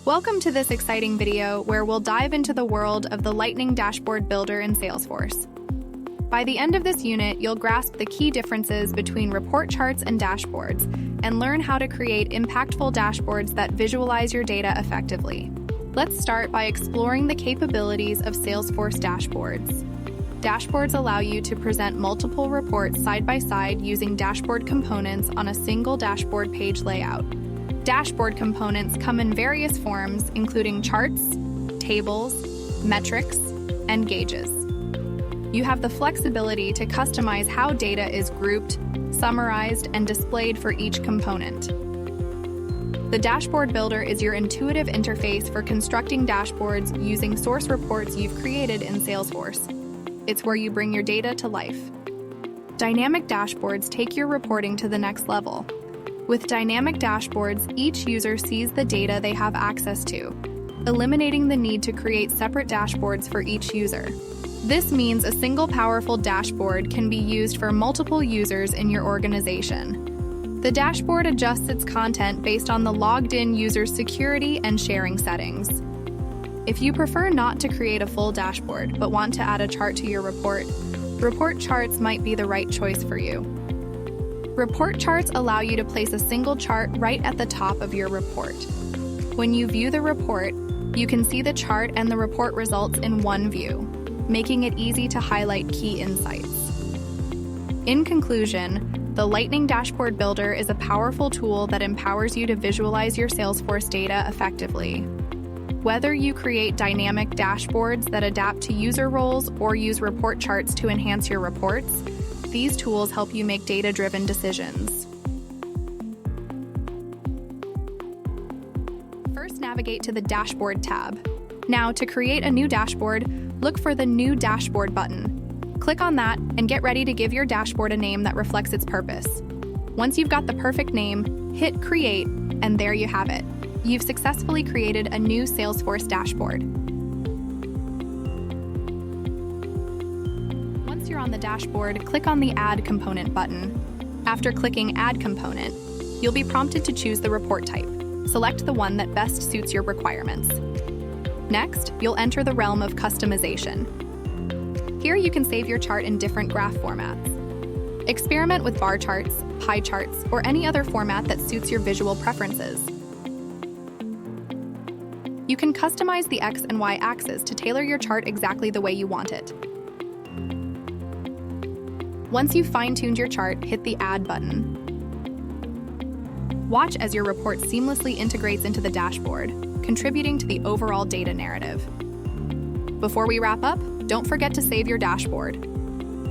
Welcome to this exciting video where we'll dive into the world of the Lightning Dashboard Builder in Salesforce. By the end of this unit, you'll grasp the key differences between report charts and dashboards and learn how to create impactful dashboards that visualize your data effectively. Let's start by exploring the capabilities of Salesforce dashboards. Dashboards allow you to present multiple reports side by side using dashboard components on a single dashboard page layout. Dashboard components come in various forms, including charts, tables, metrics, and gauges. You have the flexibility to customize how data is grouped, summarized, and displayed for each component. The Dashboard Builder is your intuitive interface for constructing dashboards using source reports you've created in Salesforce. It's where you bring your data to life. Dynamic dashboards take your reporting to the next level. With dynamic dashboards, each user sees the data they have access to, eliminating the need to create separate dashboards for each user. This means a single powerful dashboard can be used for multiple users in your organization. The dashboard adjusts its content based on the logged-in user's security and sharing settings. If you prefer not to create a full dashboard but want to add a chart to your report, report charts might be the right choice for you. Report charts allow you to place a single chart right at the top of your report. When you view the report, you can see the chart and the report results in one view, making it easy to highlight key insights. In conclusion, the Lightning Dashboard Builder is a powerful tool that empowers you to visualize your Salesforce data effectively. Whether you create dynamic dashboards that adapt to user roles or use report charts to enhance your reports, these tools help you make data-driven decisions. First, navigate to the Dashboard tab. Now, to create a new dashboard, look for the New Dashboard button. Click on that and get ready to give your dashboard a name that reflects its purpose. Once you've got the perfect name, hit Create, and there you have it. You've successfully created a new Salesforce dashboard. Once you're on the dashboard, click on the Add Component button. After clicking Add Component, you'll be prompted to choose the report type. Select the one that best suits your requirements. Next, you'll enter the realm of customization. Here you can save your chart in different graph formats. Experiment with bar charts, pie charts, or any other format that suits your visual preferences. You can customize the X and Y axes to tailor your chart exactly the way you want it. Once you've fine-tuned your chart, hit the Add button. Watch as your report seamlessly integrates into the dashboard, contributing to the overall data narrative. Before we wrap up, don't forget to save your dashboard.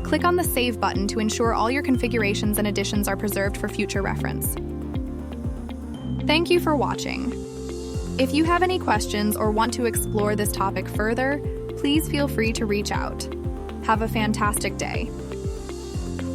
Click on the Save button to ensure all your configurations and additions are preserved for future reference. Thank you for watching. If you have any questions or want to explore this topic further, please feel free to reach out. Have a fantastic day.